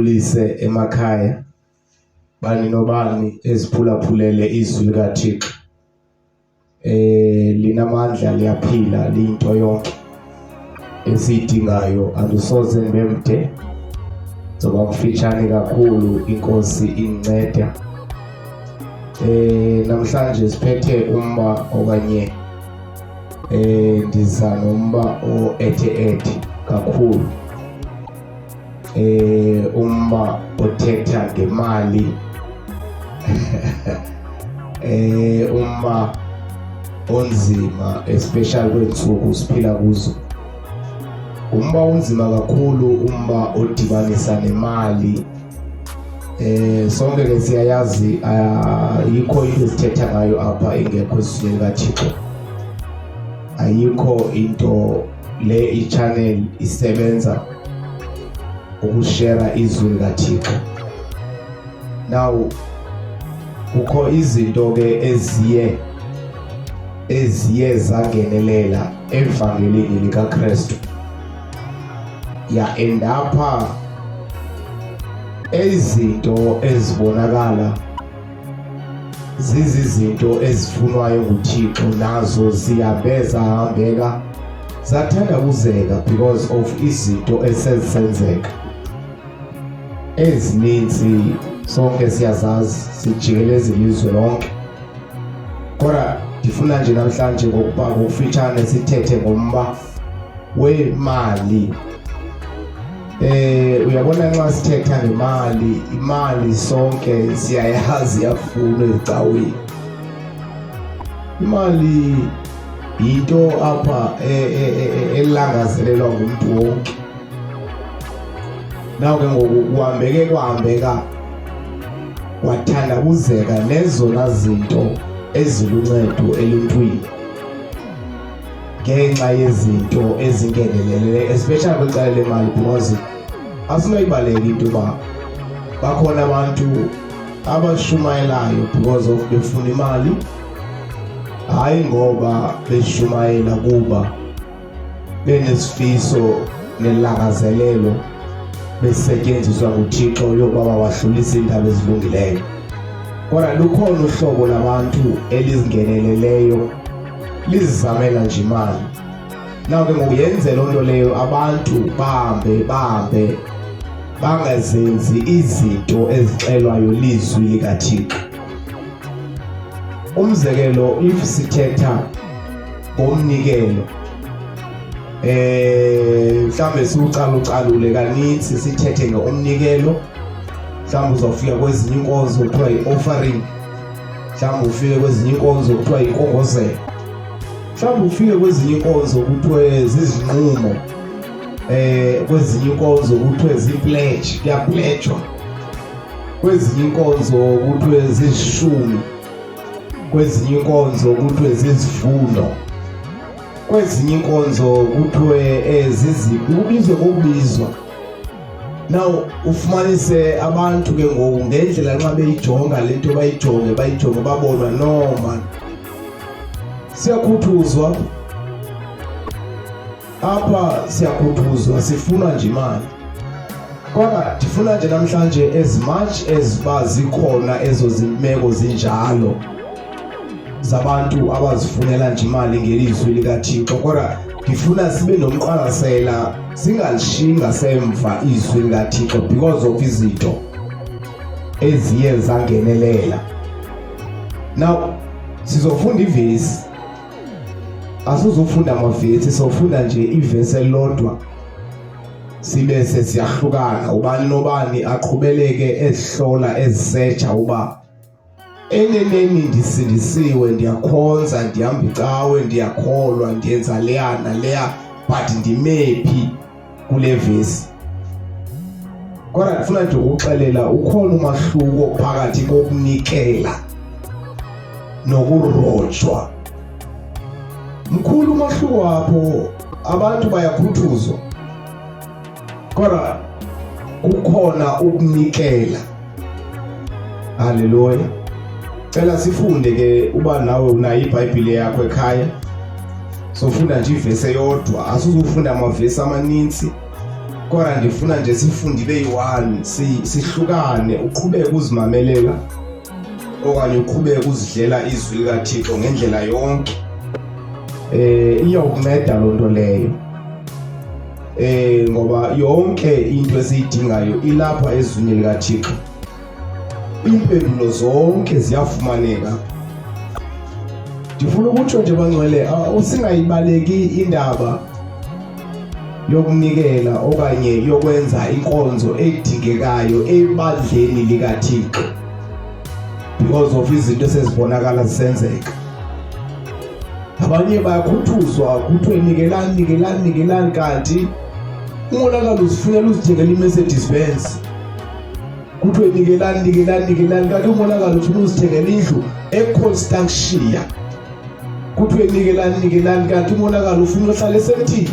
sibulise emakhaya bani nobani eziphulaphulele izwi likaThixo. Linamandla liyaphila liyinto yonke esidingayo andisoze nibemde zoba kufitshane kakhulu inkosi inceda. Namhlanje siphethe umba okanye ndiza nomba o-ethe kakhulu. Umba othetha ngemali. Umba onzima especially kwensuku siphila kuzo. Umba onzima kakhulu umba odibanisa nemali. Sonke ke siyayazi ayikho into esithetha ngayo apha engekho esizweni likaThixo. Ayikho into le i-channel isebenza ukushare izwi likaThixo. Now kukho izinto ke eziye zangenelela evangelini likaKristu yaendapha izinto ezibonakala zizizinto ezifunwayo nguThixo, nazo ziyabeza hambeka zathanda uzeka because of izinto esezisenzeka ezininzi. Sonke siyazazi sijikeleza ilizwe lonke, kodwa ndifuna nje namhlanje ngokuba ngokufitshane sithethe ngomba wemali. Uyabona nxa sithetha ngemali, imali sonke siyayazi yafunwa ezicaweni. Imali yinto apha elangazelelwa ngumuntu wonke. Naw ke ngoku kwahambeka wathandabuzeka nezona zinto eziluncedo eluntwini ngenxa yezinto ezingenelele especially kwicala lemali, because asinoyibaleka into yoba bakhona abantu abashumayelayo because of befuna imali, hayi ngoba beshumayela kuba benesifiso nelangazelelo besetyenziswa nguThixo yokuba bawahlulise indaba ezilungileyo. Kodwa lukhona uhlobo labantu elizingeneleleyo lizizamela nje imali. Naw ke ngokuyenze loo nto leyo abantu bahambe bangazenzi izinto ezixelwayo lizwi likaThixo. Umzekelo, if sithetha ngomnikelo, mhlambe siwucalucalule kaninzi sithethe ngomnikelo. Mhlambe uzofika kwezinye inkonzo kuthiwa yi-offering, mhlambe ufike kwezinye inkonzo kuthiwa yinkongozelo, mhlambe ufike kwezinye inkonzo kuthiwe zizinqumo, kwezinye inkonzo kuthiwe zipledge, kuyapledjwa, kwezinye inkonzo kuthiwe zizishumi, kwezinye inkonzo kuthiwe zizivuno, kwezinye inkonzo kuthiwe ubizwe ngokubizwa. Now ufumanise abantu ke ngoku ngendlela nxa beyijonga lento bayijonge babonwa noma siyakhuthuzwa apha, siyakhuthuzwa sifuna nje imali. Kodwa ndifuna nje namhlanje as much as bazikhona ezo zimeko zinjalo zabantu abazifunela nje imali ngelizwi likaThixo, kodwa ndifuna sibe nomqwalasela singalishiyi ngasemva izwi likaThixo because of izinto eziye zangenelela. Now sizofunda ivesi, asizofunda amavesi, sizofunda nje ivesi elilodwa sibe sesiyahlukana, ubani nobani aqhubeleke ezihlola ezisetsha uba eneneni ndisindisiwe, ndiyakhonza, ndihamba icawe, ndiyakholwa, ndiyenza leya, but ndimephi kule vesi. Kodwa ndifuna nje ukuxelela ukhona umahluko phakathi kokunikela nokurojwa. Mkhulu umahluko apho, abantu bayakhuthuzwa kodwa kukhona ukunikela. Haleluya. Cela sifunde ke uba nawe unayo iBhayibhile yakho ekhaya. Sofunda nje ivesi eyodwa, asizofunda amavesi amaninzi. kodwa ndifuna nje sifunde beyi-1 sihlukane, uqhubeke uzimamelela okanye uqhubeke uzidlela izwi likaThixo ngendlela yonke. Iyawukunceda loo nto leyo, ngoba yonke into esiyidingayo ilapha ezwini likaThixo. Iimpendulo zonke ziyafumaneka. Ndifuna ukutsho nje bangcwele, usingayibaleki indaba yokunikela okanye yokwenza inkonzo edingekayo ebandleni likaThixo because of izinto esezibonakala zisenzeka. Abanye bayakhuthuzwa kuthiwe nikelani, kanti umonakalo uzifunela uzithengela i-Mercedes Benz. Kuthiwe nikelani, kanti umonakalo ufuna uzithengela indlu eConstantia. Kuthiwe nikelani, kanti umonakalo ufuna uhlala eSentini.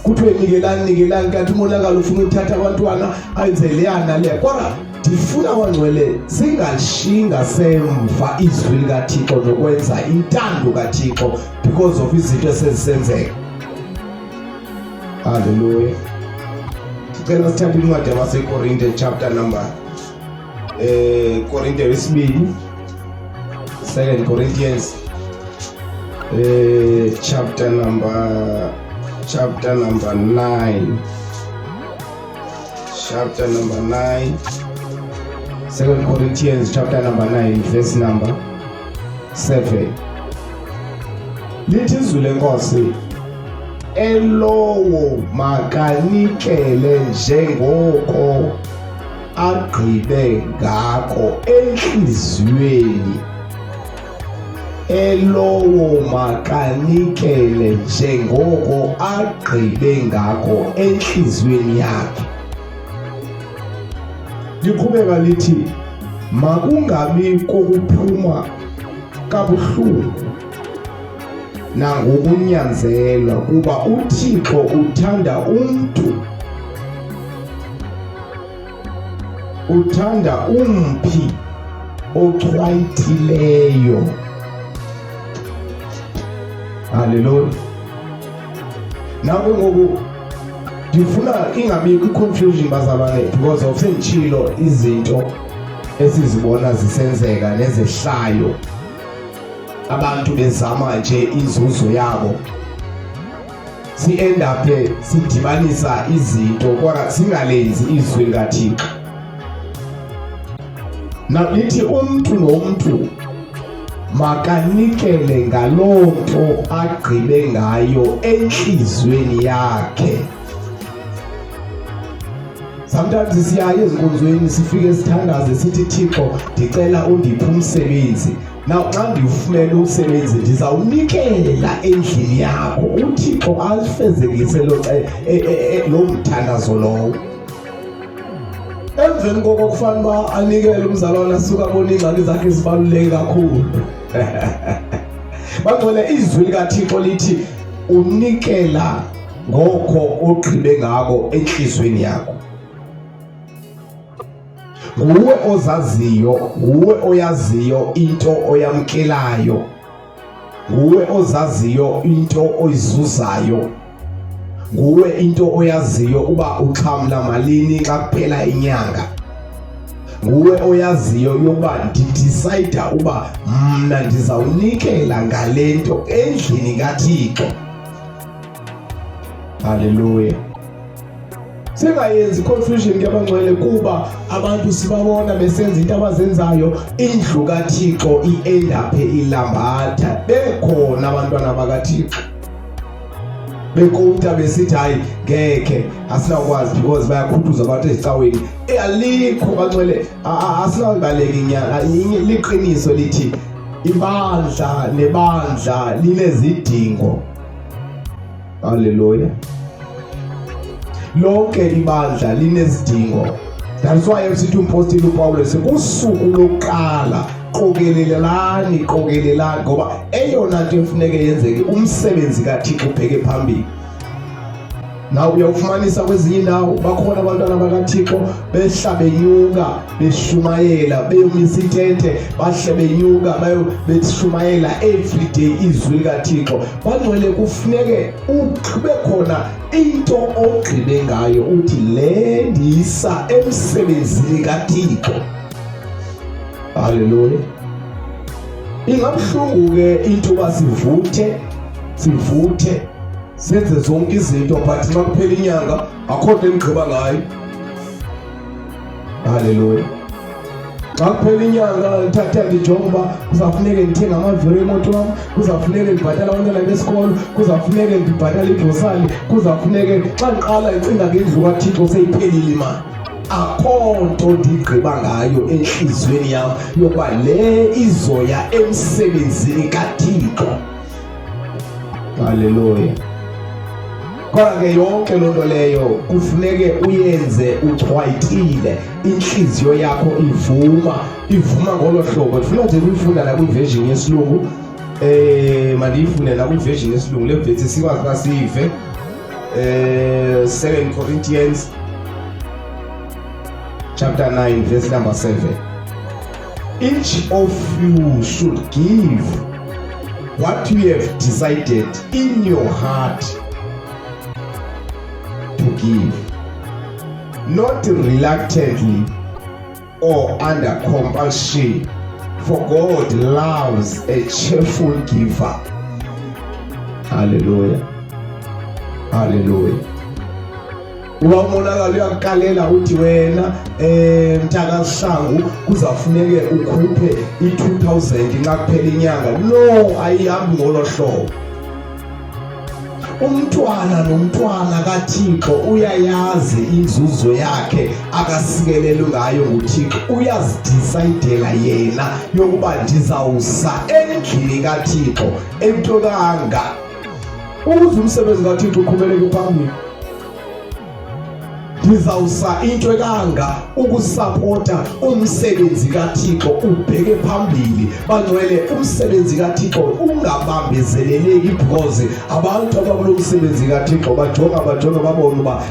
Kuthiwe nikelani, kanti umonakalo ufuna uthatha abantwana ayenze leyana leya. Kodwa ndifuna bangcwele singalishinga semva izwi likaThixo nokwenza intando kaThixo because of izinto esezisenzeka. Hallelujah. Sicela sithathe incwadi yabaseKorinte chapter number Korinte wesibili, 2 Corinthians chapter number 9. Chapter number 9. 2 Corinthians chapter number 9 verse number 7. Lithi izwi lenkosi, elowo makanikele njengoko agqibe ngako enhliziyweni. Elowo makanikele njengoko agqibe ngako enhliziyweni yakhe. Liqhubeka lithi, makungabi kokuphuma kabuhlungu nangokunyanzelwa, kuba uThixo uthanda umphi ochwayitileyo. Hallelujah. Nawe ngoku ndifuna ingabikho i-confusion bazalwane because of sentshilo izinto esizibona zisenzeka nezehlayo, abantu bezama nje inzuzo yabo, si-end up sidibanisa izinto kodwa singalenzi izwi likaThixo. Lithi umntu nomntu makanikele ngaloo nto agqibe ngayo enhliziyweni yakhe. Sometimes siyaya ezinkonzweni sifike sithandaze sithi, Thixo ndicela undiphe umsebenzi. Xa ndifumene umsebenzi ndizawunikela endlini yakho, uThixo alifezekise lo mthandazo lowo. Emveni koko kufanele uba anikele umzalwane asuke abone iingxaki zakhe zibaluleke kakhulu. Bangcwele izwi likaThixo lithi unikela ngoko ogqibe ngako enhliziyweni yakho. Nguwe ozaziyo, nguwe oyaziyo into oyamkelayo, nguwe ozaziyo into oyizuzayo, nguwe into oyaziyo uba uxhamla malini xa kuphela inyanga, nguwe oyaziyo yokuba ndidicayida uba mna ndizawunikela ngale nto endlini kaThixo. Hallelujah. Singayenzi confusion ke bangcwele, kuba abantu sibabona besenza into abazenzayo, indlu kaThixo i-end up ilambatha. Bekhona abantwana bakaThixo bekouta besithi hayi ngeke asinakwazi because bayakhuthuza abantu ezicaweni. Alikho bangcwele, asinabaleki inyanga. Liqiniso lithi ibandla nebandla linezidingo. Hallelujah. Lonke ibandla linezidingo. That's why sithi umpostile uPawulos kusuku lokuqala qokelelelani, ngoba eyona nto efuneke yenzeke umsebenzi kaThixo ubheke phambili. nawe uyawufumanisa kwezinye indawo bakhona abantwana bakaThixo behla benyuka beshumayela beyomisa itente bahle benyuka beshumayela everyday izwi likaThixo. Bangcwele kufuneke ube khona into ogqibe ngayo uthi le ndiyisa emsebenzini kaThixo. Haleluya. Ingabhlungu ke into sivuthe senze zonke izinto but makuphela inyanga akho nto engigqiba ngayo. Haleluya. Xa kuphela inyanga ngithatha ndijonga uba kuzafuneke ndithenga amaviri emoto wam, kuzafuneke ndibhatala abantwana besikolo, kuzafuneke ndibhatala igrosari, kuzafuneke xa ndiqala icinga ngendlu kaThixo seyiphelile imali. Akho nto ndigqiba ngayo enhliziyweni yam yokuba le izoya emsebenzini kaThixo. Haleluya. Kodwa ke yonke loo nto leyo kufuneke uyenze uchwayitile, inhliziyo yakho ivuma ngolo hlobo. Ndifuna nje ukuyifunda nakwiversion yesilungu. Mandiyifunde nakwiversion yesilungu le verse sikwazi uba siyive. 2 Corinthians chapter 9 verse number 7. Each of you should give what you have decided in your heart to give, not reluctantly or under compulsion, for God loves a cheerful giver. Hallelujah. Hallelujah. Uba umonakalo uyakalela uthi wena mntakasihlangu kuzafuneke ukhuphe i-2000 nxa kuphela inyanga. No, ayihambi ngolo hlobo. Umntwana nomntwana kaThixo uyayazi inzuzo yakhe akasikelelwe ngayo nguThixo. Uyazidicayidela yena yokuba ndizawusa endlini kaThixo entokanga ukuze umsebenzi kaThixo uqhubeleke phambili. Ndizawusa into ekanga ukusapota umsebenzi kaThixo ubheke phambili. Bangcwele umsebenzi kaThixo ungabambezeleleki because abantu abakulo umsebenzi kaThixo bajonga babona uba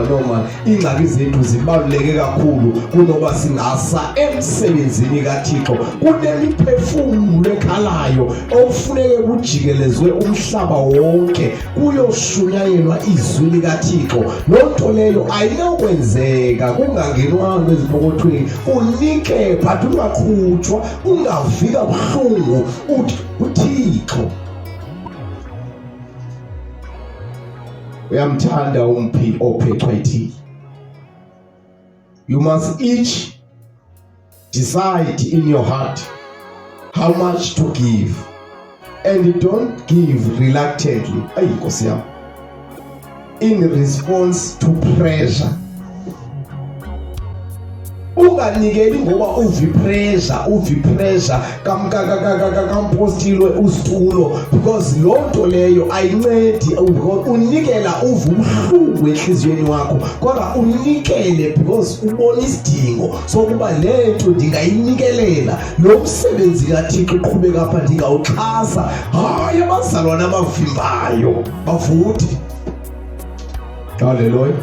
noma ingxaki zethu zibaluleke kakhulu kunoba singasa emsebenzini kaThixo. Kunemiphefumulo ekhalayo okufuneke kujikelezwe umhlaba wonke kuyoshunyayelwa izwi likaThixo. Lonto leyo ayinokwenzeka kungangenwanga ezipokothweni. Unike but ungaqhutshwa, ungavika buhlungu uthi uThixo. Uyamthanda umphi ophethwe. You must each decide in your heart how much to give, and don't give reluctantly. Ayinkosi yami. In response to pressure. Unganikeli ngoba uvi pressure kampostilwe usitulo, because lonto leyo ayincedi. Unikela uvumhlungu enhliziyweni wakho, kodwa unikele because ubona isidingo sokuba lento ndingayinikelela. Lo msebenzi kaThixo uqhubeka apha ndingawuxhasa. Hayi abazalwane abavimbayo bavuthi. Hallelujah.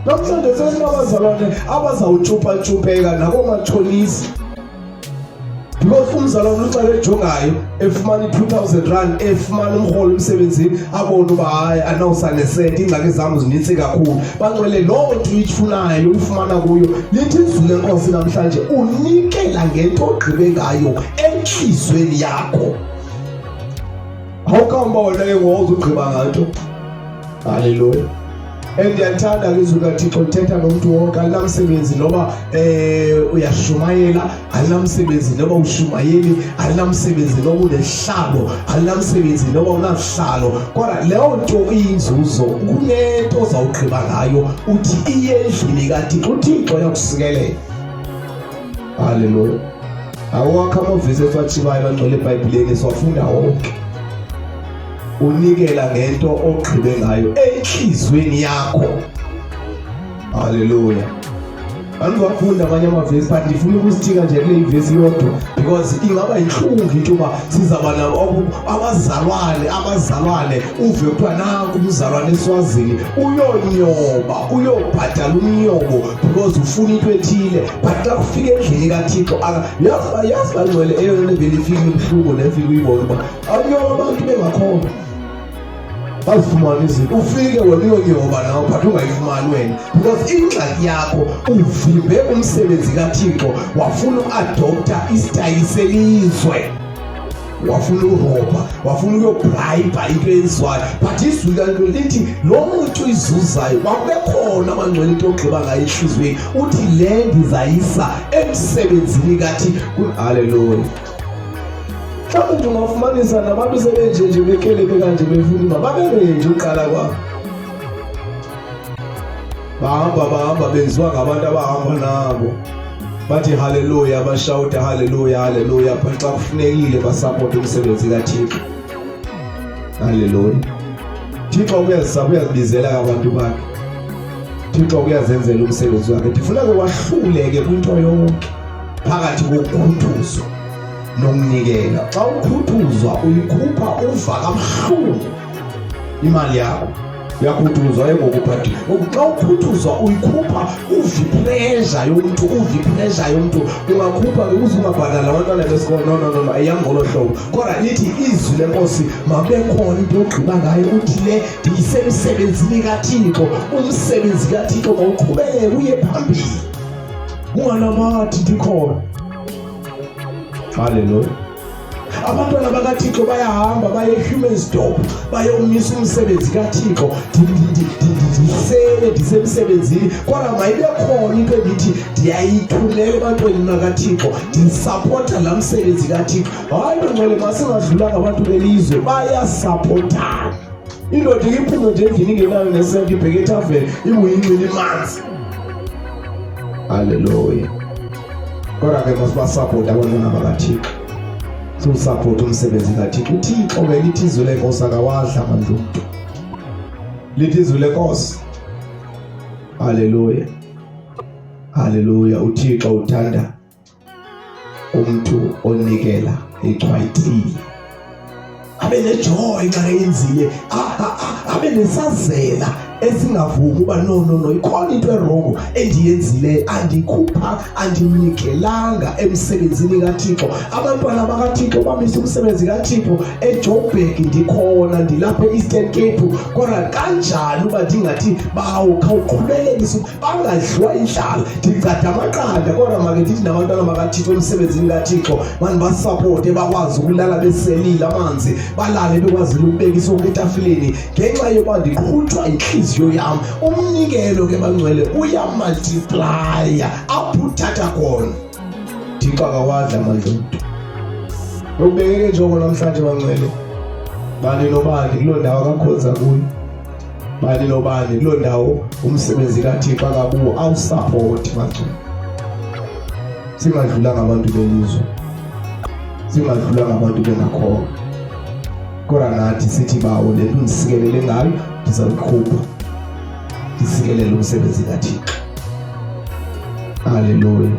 Namhlanje sesinabazalwane abazawutshupheka nakomatshonisi because umzalwane ucela ejongayo efumana i-2,000 efumana umrholo emsebenzini abone uba hayi anawusanesenti, ingxaki zam zinintsi kakhulu. Bangcwele loo nto uyifunayo uyifumana kuyo. Lithi izwi lenkosi namhlanje unikela ngento ogqibe ngayo enhliziyweni yakho. Awukamba wena ke ngoku ugqiba nganto. Hallelujah. Ndiyathanda ke izwi likaThixo lithetha nomuntu wonke. Alinamsebenzi noba uyashumayela, alinamsebenzi noba ushumayeli, alinamsebenzi noba unesihlalo, alinamsebenzi noba unasihlalo. Kodwa leyo nto iyinzuzo, kunento ozawugqiba ngayo uthi iye endlini kaThixo, uThixo uyakusikelela. Hallelujah. Awakho amavesi esiwatshibayo bangcwele eBhayibhileni siwafunda wonke. Unikela ngento ogqibe ngayo enhliziyweni yakho. Hallelujah. Angizwafunda amanye amavesi but ngifuna ukusithika nje kule ivesi yodwa because ingaba inhlungu into uba sizaba nabo abazalwane uve kuthiwa nanku umzalwane eSwazini uyobhadala umnyobo because ufuna into ethile but xa kufika endlini kaThixo yazi bangcwele eyona vele ifika ibuhlungu nefika uyibona uba awunyoba abantu bengakhona bazifumana izinto ufike wena uyonyoba nawe but ungayifumani wena because ingxaki yakho uvimbe umsebenzi kaThixo wafuna uadopta isitayili selizwe wafuna urobha wafuna ukuyobhayibha into eyenziwayo but izwi kanto lithi lo muntu izuzayo babekhona abangcwele into ogqiba ngayo enhliziyweni uthi le ndizayisa emsebenzini kaThixo. Haleluya. Mhlawumbe nje ungafumanisa nabantu sebenje bekeleke kanje befuna babenje uqala kwabo bahamba benziwa ngabantu abahamba nabo bathi haleluya bashawuta haleluya but xa kufunekile basupport umsebenzi kaThixo. Haleluya. Thixo uyazibizela abantu bakhe. Thixo uyazenzela umsebenzi wakhe. Ndifuna wahluleke kwinto yonke phakathi kokukhuthuzwa nomnikela. Xa ukhuthuzwa uyikhupha uva kabuhlungu imali yakho yakhuthuzwa engokuphathi. Xa ukhuthuzwa uyikhupha uvipressure yomntu ungakhupha uzungabhadala abantwana besikolo no ayangolo hlobo kodwa lithi izwi lenkosi mabekhona into ogqiba ngayo uthi le ndiyisemsebenzini kaThixo umsebenzi kaThixo mawuqhubeke uye phambili unganamathi ndikhona. Haleluya. Abantwana bakaThixo bayahamba baye human stop bayomisa umsebenzi kaThixo ndisemsebenzini kodwa mayibe khona into endithi ndiyayithulela ebantwini bakaThixo ndisapota la msebenzi kaThixo. Hayi ngcwele masingadlulanga abantu belizwe bayasapotana indoda iphume nje endlini ingenayo nesenti ibheke ethaveni ibuyinqini imanzi. Haleluya. Kodwa ke masibasapota abantwana bakaThixo support umsebenzi kaThixo. uThixo ngelithi izwi lenkosi akawadla amadlu lithi izwi lenkosi. Haleluya. uThixo uthanda umuntu onikela echwayitile abe nejoy xa eyenzile abe nesazela esingavumi uba no ikhona into erongo endiyenzile andimnikelanga emsebenzini kaThixo. Abantwana bakaThixo bamisa umsebenzi kaThixo eJoburg ndikhona ndilapha eEastern Cape kodwa kanjani uba ndingathi khawuqhubelekise bangadliwa indlala ndicada amaqanda kodwa make ndithi nabantwana bakaThixo emsebenzini kaThixo basapporte bakwazi ukulala beselile amanzi balale bekwazi ukubeka isonke etafileni ngenxa yoba ndiqhuthwa inhliziyo yami. Umnikelo ke bangcwele uyamultiplya apho uthatha khona. Thixo akawadla amadlu lokubekeke njengo namhlanje bangcwele bani nobani kuloo ndawo akakhonza kuyo bani nobani kuloo ndawo umsebenzi kaThixo akabuwo awusupport bangcwele. Singadlulanga abantu belizwe singadlulanga abantu bengakhona kodwa nathi sithi bawo lento ndisikelele ngayo ndizawukhupha ndisikelele umsebenzi kaThixo. Haleluya.